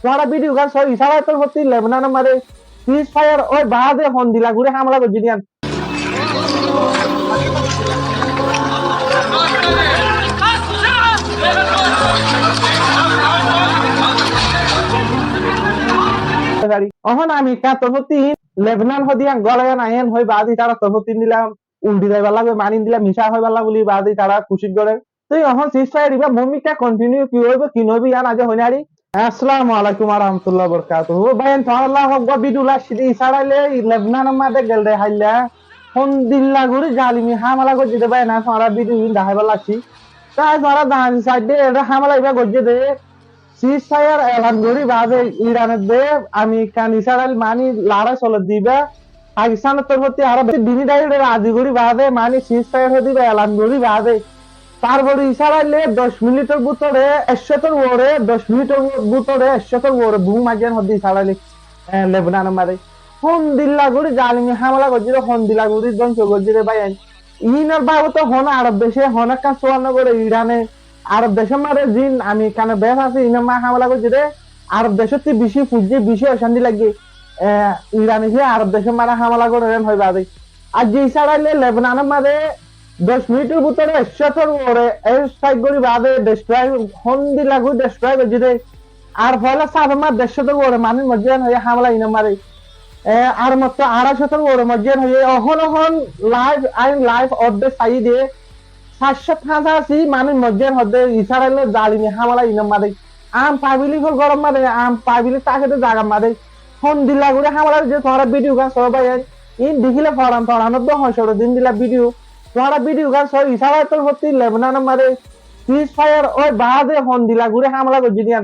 তোমারা ভিডিও গান সব ইসারাতের প্রতি লেবনান মারে সিজ ফায়ার ওই বাদে হন দিলা ঘুরে হামলা করছি দিয়ান অহন আমি কা তোর প্রতি লেবনান হদিয়ান গলায় নাইন হই বাদি তারা তোর প্রতি দিলাম উল্টি যাইবার লাগবে মানি দিলাম মিশা হইবার লাগবে বলি বাদি তারা খুশি করে তুই অহন সিজ ফায়ার দিবা ভূমিকা কন্টিনিউ কি হইব কি নবি ইয়ান আজ হইনারি আসসালামু আলাইকুম ওয়া রাহমাতুল্লাহি ওয়া বারাকাতুহু বাইন তাআলা হক বিদুলা সিদি সারাইলে লেবনান মাদে গেলদে হাইলা ফোন দিল্লা গুরি জালিমি হামলা গজে দে বাইনা সারা বিদু দাহাইবা লাসি তাই সারা দাহান সাইডে এটা হামলা ইবা গজে দে সিজ ফায়ার এলান গরি বাদে ইরানের দে আমেরিকান ইসরায়েল মানি লড়াই চলে দিবা পাকিস্তানের তরফতে আরো দিনী ডাইরে রাজি গরি বাদে মানি সিজ ফায়ার দিবা এলান গরি বাদে তারপরে ইসরায়েলে 10 মিনিটের ভিতরে 100 ওরে 10 মিনিটের ভিতরে 100 ওরে বুম মাঝেন হদি ইসরায়েলে লেবনান মারে হন দিল্লা গুরি জালিমি হামলা গজিরে হন দিল্লা গুরি ধ্বংস গজিরে ভাই ইনার বাবু তো হন আরব দেশে হন কাজ সোয়ান্ন করে ইরানে আরব দেশে মারে জিন আমি কানে বেশ আছে ইনার মা হামলা গজিরে আরব দেশতে বেশি ফুজে বেশি অশান্তি লাগে ইরানে যে আরব দেশে মারা হামলা করে হয় বাদে আর যে ইসরায়েলে লেবনান মারে 10 মিনিটের ভিতরে 100 ওরে এর স্ট্রাইক করি বাদে ডিস্ট্রাই হন্দি লাগু ডিস্ট্রাই গজিরে আর ফলে সাদমা 150 ওরে মানে মজিয়ান হয়ে হামলা ইনা মারে আর মাত্র 250 ওরে মজিয়ান হয়ে অহন লাইভ অর্ধে সাই দিয়ে 785 মানুষ মজিয়ান হদে ইসরায়েলের জালিমি হামলা ইনা মারে আম পাবিলিক গরম মারে আম পাবিলিক তাকে জায়গা মারে হন্দি লাগু হামলা যে তোরা ভিডিও গান সবাই ইন দেখিলে ফরানো তো হয় দিন দিলা ভিডিও তোমারা ভিডিও গান সব ইসারাতের প্রতি লেবনান মারে সিজ ফায়ার ওই বাদে হন দিলা ঘুরে হামলা করছি দিয়ান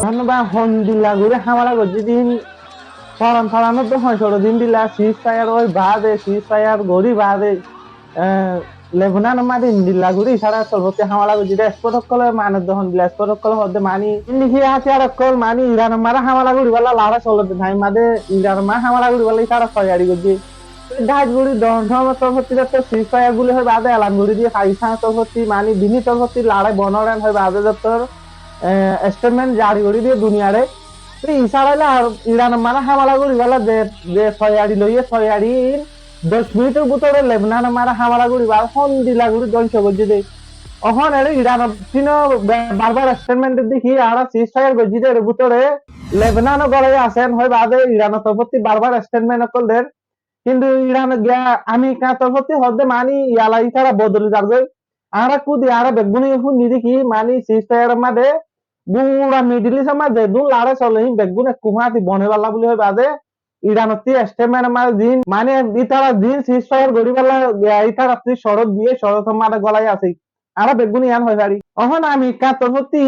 ধন্যবাদ হন দিলা ঘুরে হামলা করছি দিন ফরানো তো হয় দিন দিলা সিজ ফায়ার ওই বাদে সিজ ফায়ার গড়ি বাদে লেবনান মাদি দিলা ঘুরি সারা সর্বতে হামলা করছি স্পোর্ট কলে মানে দহন দিলা স্পোর্ট কলে হদে মানি ইন্ডিহি আছে আর কল মানি ইরান মারা হামলা করি বলা লারা চলতে ধাই মাদে ইরান মা হামলা করি বলা সারা ছয়ারি করছি ঢাকগুড়ি দন্ধম তরফতি তো সিজ ফায়ার গুলি হয় বাদে এলানগুড়ি দিয়ে পাকিস্তান তরফতি মানে বিনি তরফতি লড়াই বনরেন হয় বাদে যতর স্টেটমেন্ট জারি করে দিয়ে দুনিয়ারে তো ইসারাইলে আর ইরান মানে হামলা করি গেল যে যে ছয়াড়ি লইয়ে ছয়াড়ি 10 মিনিটের ভিতরে লেবনান মারা হামলা করি বা ফোন দিলা করি ধ্বংস করছে দেয় অহন এর ইরান তিন বারবার স্টেটমেন্ট দেখি আর সিজ ফায়ার করছি এর ভিতরে লেবনানও গড়াই আছেন হয় বাদে ইরান তরফতি বারবার স্টেটমেন্ট করলেন কিন্তু ইরান গিয়া আমেরিকা তরফতি হদে মানি ইয়ালা ইতারা বদলি যাবে আরা কুদি আরা বেগুনি হুনি দেখি মানি সিজ ফায়ার মাদে বুড়া মিডিল ইস্ট মাঝে দুন লাড়ে চলে বেগুনে কুমাতি বনে বালা বলি হয় বাদে ইরানতি স্টেটমেন্ট মার দিন মানে ইতারা দিন সিজ ফায়ার গরিবালা ইতারা শরৎ দিয়ে শরৎ মারে গলাই আছে আরা বেগুনি ইয়ান হয় পারি অহন আমেরিকা তরফতি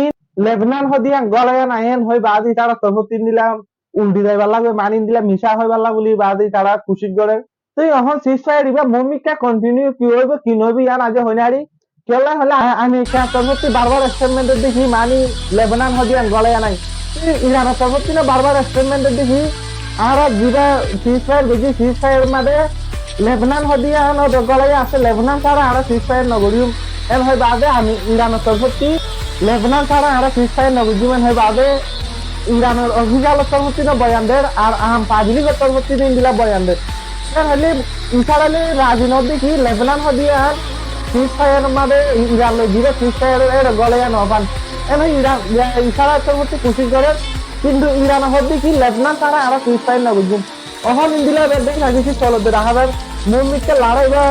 লেবনান হদিয়ান গলায় নাইন হয় বাদি তারা তরফতি নিলাম উল্টি যাইবার লাগবে মানি দিলাম মিশা হইবার লাগবে বলি বাদি তারা খুশি করে তো এখন সিজ ফায়ার দিবা ভূমিকা কন্টিনিউ কি হইব কি নবি ইয়ান আজ হইনারি কেলা হলে আমেরিকা তরফতি বারবার স্টেটমেন্ট দেখি মানি লেবনান হদিয়ান গলায় নাই ইরান তরফতি না বারবার স্টেটমেন্ট দেখি আর যেটা সিজ ফায়ার দেখি সিজ ফায়ার মাদে লেবনান হদিয়ান গলায় আছে লেবনান ছাড়া আর সিজ ফায়ার নগরিম এর হয় বাদে আমি ইরানের তরফতি লেবনান ছাড়া আর সিজ ফায়ার নগরিম হয় বাদে ইরানের অভিযান তরফতি না বয়ানদের আর আম পাবলিক তরফতি দিন দিলা বয়ানদের হলে ইসারালে রাজনৈতিক কি লেবনান হদিয়ান সিজ ফায়ার মাদে ইরান জিরে সিজ ফায়ার এর গলায় নবান এনে ইরান ইসারা তরফতি কোশিশ করে কিন্তু ইরান হদি কি লেবনান ছাড়া আর সিজ ফায়ার নগরিম অহন ইন্দিলা বেদে নাকি চলতে রাখাবার মুমিকে লড়াইবা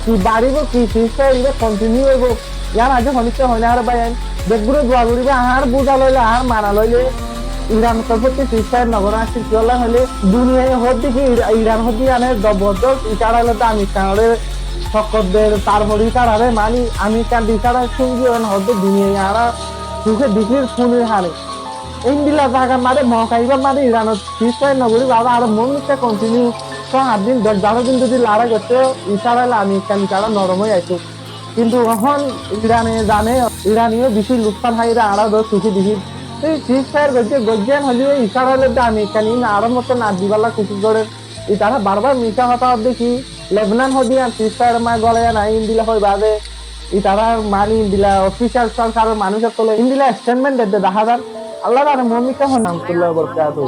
কি বাড়িব কি সিজ ফায়ার ইবে কন্টিনিউ হইব ইয়ার আজ হনিতে হয় না আর বাইন বেগুরে দোয়া করিবে আর বুঝা লইলে আর মানা লইলে ইরান তরফতি সিজ ফায়ার নগর আসি চলা হলে দুনিয়ায় হদি কি ইরান হদি আনে জবরদস্ত ইতারালে তো আমেরিকানের সকদের তারপরে তারারে মানি আমেরিকান ইতারা সঙ্গী হদ দুনিয়ায় আরা সুখে দিকির ফুনির হারে ইন্দিলা জায়গা মারে মহাকাইবা মারে ইরানত সিজ ফায়ার নগরী বাবা আর মমিতে কন্টিনিউ 7 দিন 10-12 দিন যদি লড়াই করতে ইতারালে আমেরিকান ইতারা নরম হয়ে আইতো কিন্তু এখন ইরানে জানে ইরানিও বেশি লুৎফান হাইরা আরা দো সুখী দিহি এই সিজ ফায়ার করছে গজ্জান হলে ইসারালে আমেরিকানি আরো মতো না দিবালা কুকুর করে ইতারা বারবার মিশা হতা দেখি লেবনান হদিয়ান সিজ ফায়ার মা গলায় না ইন্দিলা হয় বাদে ইতারা মানি ইন্দিলা অফিসিয়াল সরকার মানুষের তোলে ইন্দিলা স্টেটমেন্ট দিতে দেখা যান আল্লাহ আর মমিকা হন নাম তুল্লাহ বরকাতুহু